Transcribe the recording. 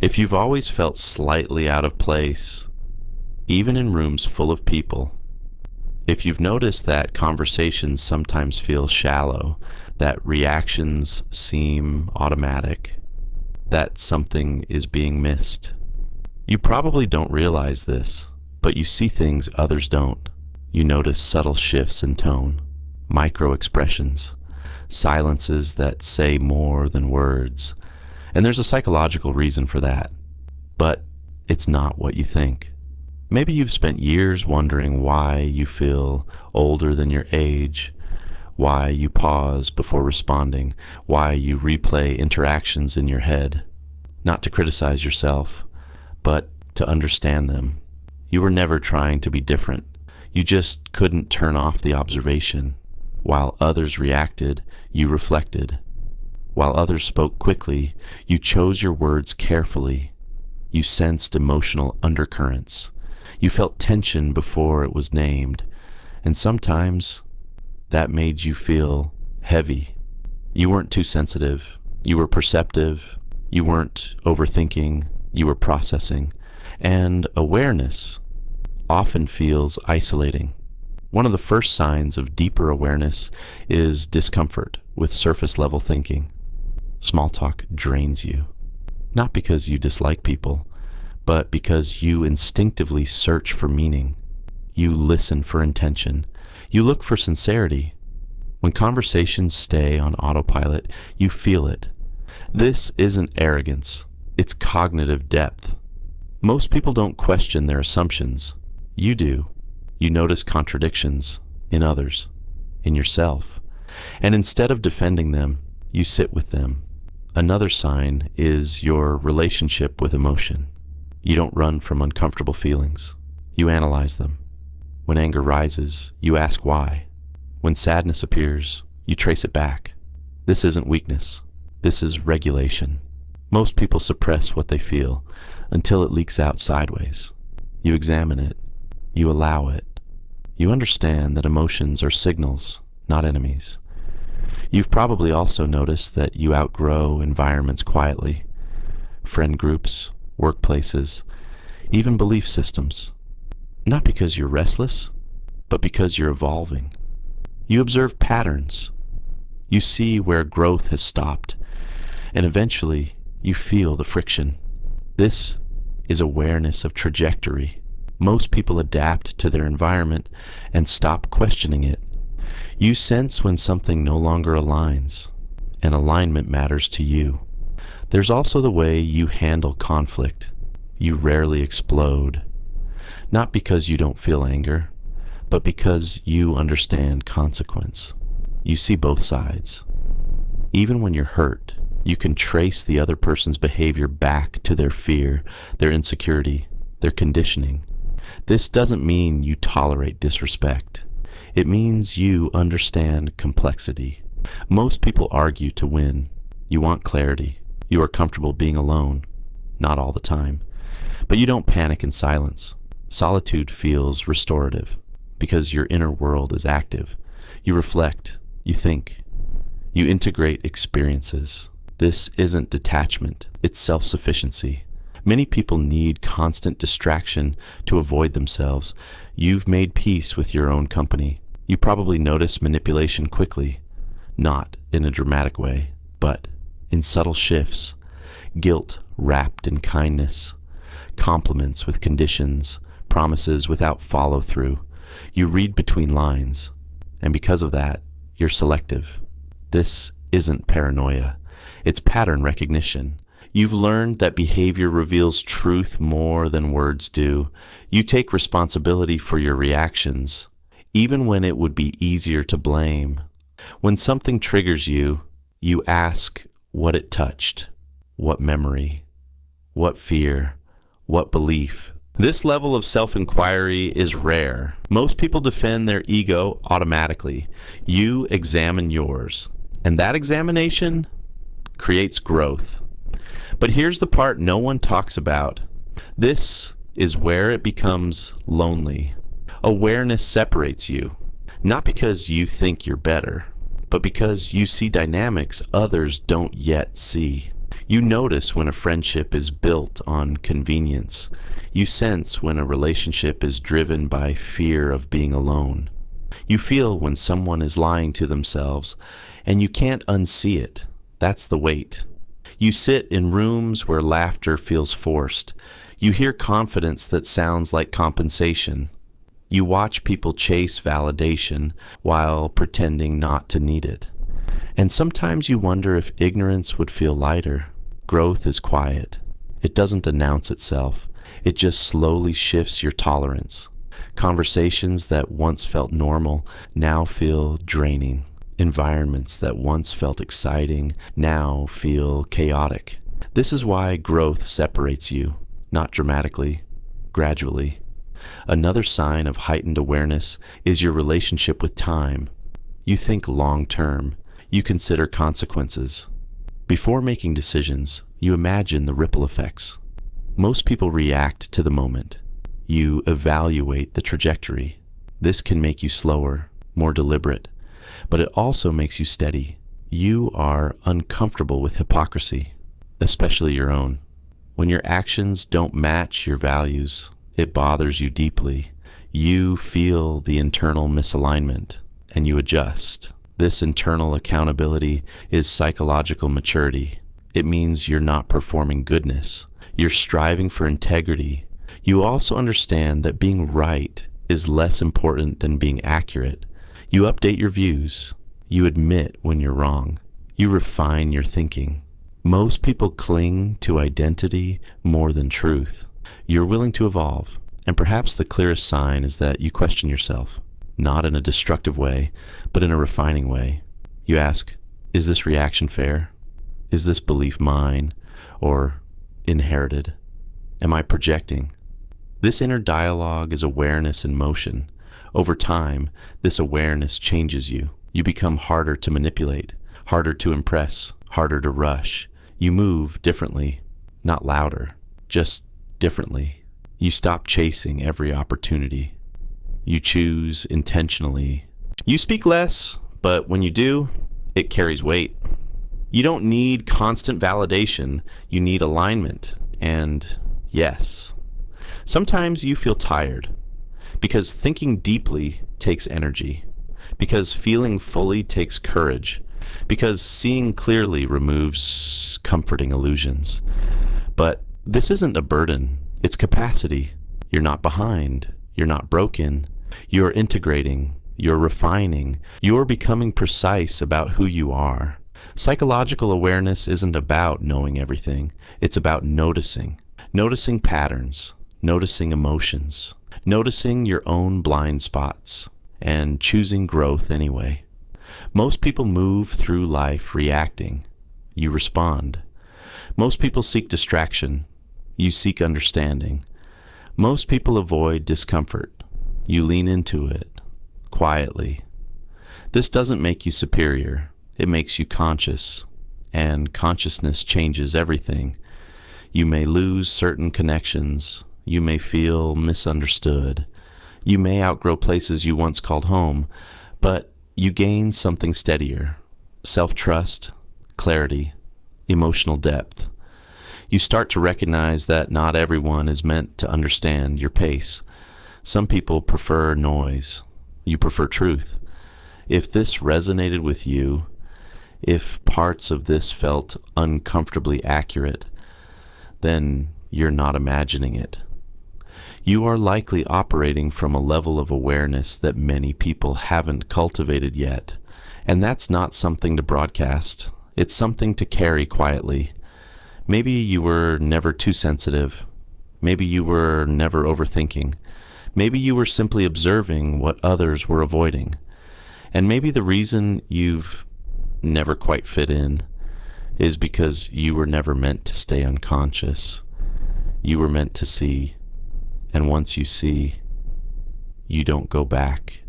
If you've always felt slightly out of place, even in rooms full of people, if you've noticed that conversations sometimes feel shallow, that reactions seem automatic, that something is being missed, you probably don't realize this, but you see things others don't. You notice subtle shifts in tone, micro expressions, silences that say more than words. And there's a psychological reason for that, but it's not what you think. Maybe you've spent years wondering why you feel older than your age, why you pause before responding, why you replay interactions in your head, not to criticize yourself, but to understand them. You were never trying to be different. You just couldn't turn off the observation. While others reacted, you reflected. While others spoke quickly, you chose your words carefully. You sensed emotional undercurrents. You felt tension before it was named, and sometimes that made you feel heavy. You weren't too sensitive. You were perceptive. You weren't overthinking. You were processing. And awareness often feels isolating. One of the first signs of deeper awareness is discomfort with surface level thinking. Small talk drains you, not because you dislike people, but because you instinctively search for meaning. You listen for intention. You look for sincerity. When conversations stay on autopilot, you feel it. This isn't arrogance. It's cognitive depth. Most people don't question their assumptions. You do. You notice contradictions in others, in yourself, and instead of defending them, you sit with them. Another sign is your relationship with emotion. You don't run from uncomfortable feelings. You analyze them. When anger rises, you ask why. When sadness appears, you trace it back. This isn't weakness. This is regulation. Most people suppress what they feel until it leaks out sideways. You examine it. You allow it. You understand that emotions are signals, not enemies. You've probably also noticed that you outgrow environments quietly. Friend groups, workplaces, even belief systems. Not because you're restless, but because you're evolving. You observe patterns. You see where growth has stopped, and eventually you feel the friction. This is awareness of trajectory. Most people adapt to their environment and stop questioning it. You sense when something no longer aligns, and alignment matters to you. There's also the way you handle conflict. You rarely explode, not because you don't feel anger, but because you understand consequence. You see both sides. Even when you're hurt, you can trace the other person's behavior back to their fear, their insecurity, their conditioning. This doesn't mean you tolerate disrespect. It means you understand complexity. Most people argue to win. You want clarity. You are comfortable being alone. Not all the time. But you don't panic in silence. Solitude feels restorative because your inner world is active. You reflect. You think. You integrate experiences. This isn't detachment. It's self-sufficiency. Many people need constant distraction to avoid themselves. You've made peace with your own company. You probably notice manipulation quickly, not in a dramatic way, but in subtle shifts. Guilt wrapped in kindness, compliments with conditions, promises without follow-through. You read between lines, and because of that, you're selective. This isn't paranoia. It's pattern recognition. You've learned that behavior reveals truth more than words do. You take responsibility for your reactions, even when it would be easier to blame. When something triggers you, you ask what it touched, what memory, what fear, what belief. This level of self-inquiry is rare. Most people defend their ego automatically. You examine yours, and that examination creates growth. But here's the part no one talks about. This is where it becomes lonely. Awareness separates you, not because you think you're better, but because you see dynamics others don't yet see. You notice when a friendship is built on convenience. You sense when a relationship is driven by fear of being alone. You feel when someone is lying to themselves, and you can't unsee it. That's the weight. You sit in rooms where laughter feels forced. You hear confidence that sounds like compensation. You watch people chase validation while pretending not to need it. And sometimes you wonder if ignorance would feel lighter. Growth is quiet. It doesn't announce itself. It just slowly shifts your tolerance. Conversations that once felt normal now feel draining. Environments that once felt exciting now feel chaotic. This is why growth separates you, not dramatically, gradually. Another sign of heightened awareness is your relationship with time. You think long term. You consider consequences. Before making decisions, you imagine the ripple effects. Most people react to the moment. You evaluate the trajectory. This can make you slower, more deliberate, but it also makes you steady. You are uncomfortable with hypocrisy, especially your own. When your actions don't match your values, it bothers you deeply. You feel the internal misalignment, and you adjust. This internal accountability is psychological maturity. It means you're not performing goodness. You're striving for integrity. You also understand that being right is less important than being accurate. You update your views. You admit when you're wrong. You refine your thinking. Most people cling to identity more than truth. You're willing to evolve, and perhaps the clearest sign is that you question yourself. Not in a destructive way, but in a refining way. You ask, is this reaction fair? Is this belief mine or inherited? Am I projecting? This inner dialogue is awareness in motion. Over time, this awareness changes you. You become harder to manipulate, harder to impress, harder to rush. You move differently, not louder, just differently. You stop chasing every opportunity. You choose intentionally. You speak less, but when you do, it carries weight. You don't need constant validation. You need alignment. And yes, sometimes you feel tired because thinking deeply takes energy, because feeling fully takes courage, because seeing clearly removes comforting illusions. But this isn't a burden. It's capacity. You're not behind. You're not broken. You're integrating, you're refining, you're becoming precise about who you are. Psychological awareness isn't about knowing everything. It's about noticing. Noticing patterns, noticing emotions, noticing your own blind spots, and choosing growth anyway. Most people move through life reacting. You respond. Most people seek distraction. You seek understanding. Most people avoid discomfort. You lean into it, quietly. This doesn't make you superior. It makes you conscious, and consciousness changes everything. You may lose certain connections. You may feel misunderstood. You may outgrow places you once called home, but you gain something steadier: self-trust, clarity, emotional depth. You start to recognize that not everyone is meant to understand your pace. Some people prefer noise. You prefer truth. If this resonated with you, if parts of this felt uncomfortably accurate, then you're not imagining it. You are likely operating from a level of awareness that many people haven't cultivated yet, and that's not something to broadcast. It's something to carry quietly. Maybe you were never too sensitive. Maybe you were never overthinking. Maybe you were simply observing what others were avoiding. And maybe the reason you've never quite fit in is because you were never meant to stay unconscious. You were meant to see. And once you see, you don't go back.